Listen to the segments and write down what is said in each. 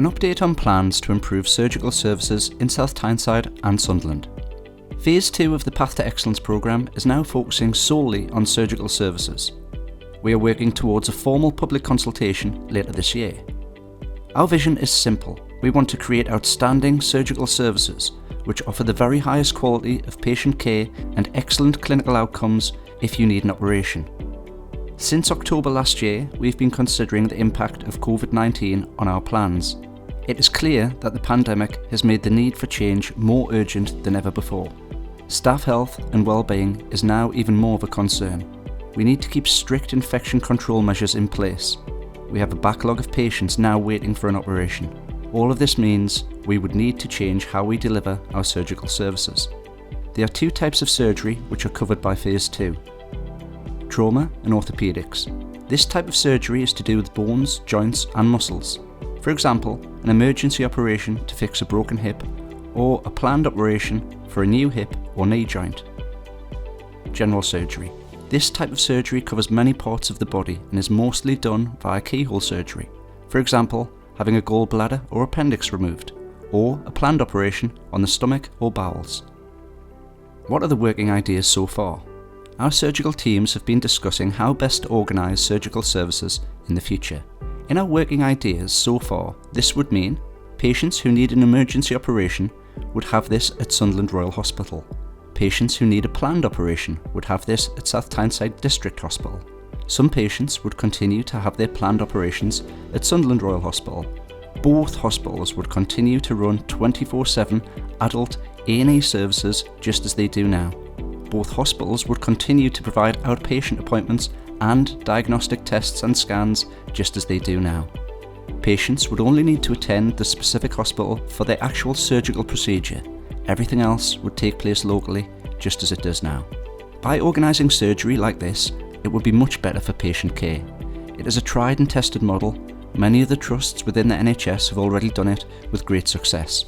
An update on plans to improve surgical services in South Tyneside and Sunderland. Phase 2 of the Path to Excellence programme is now focusing solely on surgical services. We are working towards a formal public consultation later this year. Our vision is simple. We want to create outstanding surgical services which offer the very highest quality of patient care and excellent clinical outcomes if you need an operation. Since October last year, we've been considering the impact of COVID-19 on our plans. It is clear that the pandemic has made the need for change more urgent than ever before. Staff health and well-being is now even more of a concern. We need to keep strict infection control measures in place. We have a backlog of patients now waiting for an operation. All of this means we would need to change how we deliver our surgical services. There are two types of surgery which are covered by Phase 2. Trauma and orthopaedics. This type of surgery is to do with bones, joints and muscles. For example, an emergency operation to fix a broken hip or a planned operation for a new hip or knee joint. General surgery. This type of surgery covers many parts of the body and is mostly done via keyhole surgery. For example, having a gallbladder or appendix removed, or a planned operation on the stomach or bowels. What are the working ideas so far? Our surgical teams have been discussing how best to organise surgical services in the future. In our working ideas so far, this would mean patients who need an emergency operation would have this at Sunderland Royal Hospital. Patients who need a planned operation would have this at South Tyneside District Hospital. Some patients would continue to have their planned operations at Sunderland Royal Hospital. Both hospitals would continue to run 24/7 adult A&E services just as they do now. Both hospitals would continue to provide outpatient appointments and diagnostic tests and scans just as they do now. Patients would only need to attend the specific hospital for their actual surgical procedure. Everything else would take place locally just as it does now. By organising surgery like this, it would be much better for patient care. It is a tried and tested model. Many of the trusts within the NHS have already done it with great success.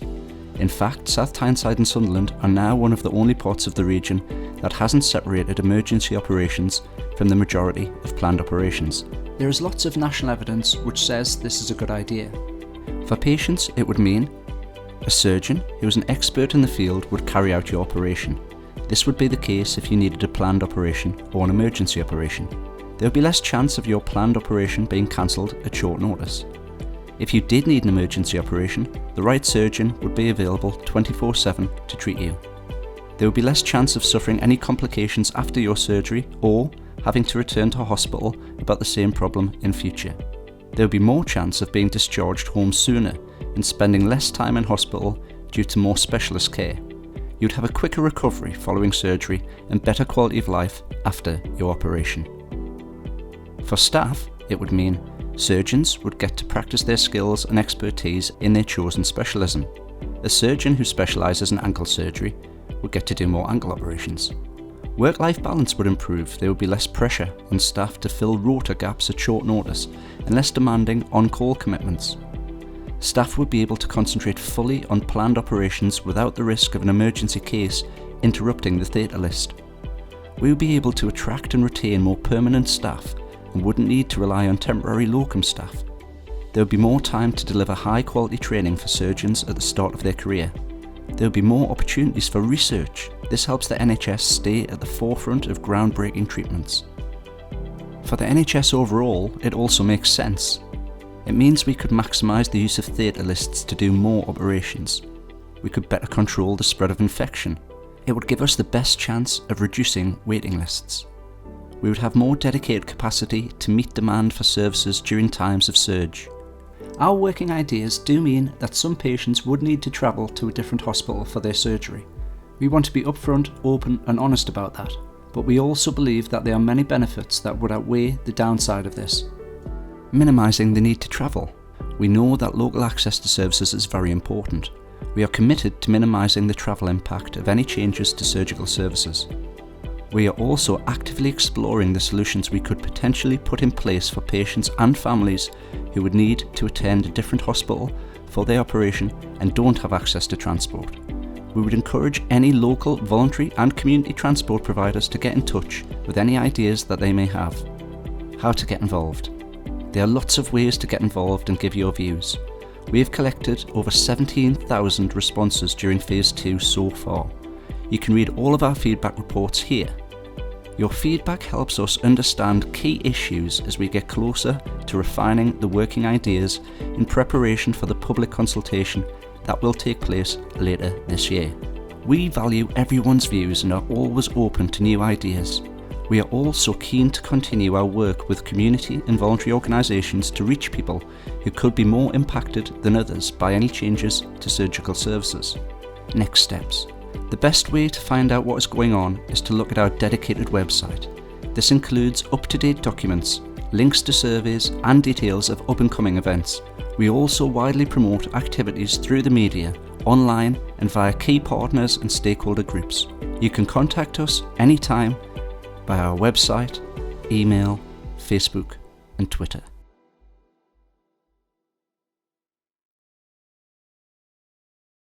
In fact, South Tyneside and Sunderland are now one of the only parts of the region that hasn't separated emergency operations from the majority of planned operations. There is lots of national evidence which says this is a good idea. For patients, it would mean a surgeon who is an expert in the field would carry out your operation. This would be the case if you needed a planned operation or an emergency operation. There would be less chance of your planned operation being cancelled at short notice. If you did need an emergency operation, the right surgeon would be available 24/7 to treat you. There would be less chance of suffering any complications after your surgery or having to return to hospital about the same problem in future. There would be more chance of being discharged home sooner and spending less time in hospital due to more specialist care. You'd have a quicker recovery following surgery and better quality of life after your operation. For staff, it would mean surgeons would get to practice their skills and expertise in their chosen specialism. A surgeon who specialises in ankle surgery would get to do more ankle operations. Work-life balance would improve. There would be less pressure on staff to fill rota gaps at short notice and less demanding on-call commitments. Staff would be able to concentrate fully on planned operations without the risk of an emergency case interrupting the theatre list. We would be able to attract and retain more permanent staff and wouldn't need to rely on temporary locum staff. There would be more time to deliver high-quality training for surgeons at the start of their career. There would be more opportunities for research. This helps the NHS stay at the forefront of groundbreaking treatments. For the NHS overall, it also makes sense. It means we could maximise the use of theatre lists to do more operations. We could better control the spread of infection. It would give us the best chance of reducing waiting lists. We would have more dedicated capacity to meet demand for services during times of surge. Our working ideas do mean that some patients would need to travel to a different hospital for their surgery. We want to be upfront, open and honest about that, but we also believe that there are many benefits that would outweigh the downside of this. Minimising the need to travel. We know that local access to services is very important. We are committed to minimising the travel impact of any changes to surgical services. We are also actively exploring the solutions we could potentially put in place for patients and families who would need to attend a different hospital for their operation and don't have access to transport. We would encourage any local, voluntary and community transport providers to get in touch with any ideas that they may have. How to get involved. There are lots of ways to get involved and give your views. We have collected over 17,000 responses during Phase 2 so far. You can read all of our feedback reports here. Your feedback helps us understand key issues as we get closer to refining the working ideas in preparation for the public consultation that will take place later this year. We value everyone's views and are always open to new ideas. We are also keen to continue our work with community and voluntary organisations to reach people who could be more impacted than others by any changes to surgical services. Next steps. The best way to find out what is going on is to look at our dedicated website. This includes up-to-date documents, links to surveys and details of up-and-coming events. We also widely promote activities through the media, online and via key partners and stakeholder groups. You can contact us anytime by our website, email, Facebook and Twitter.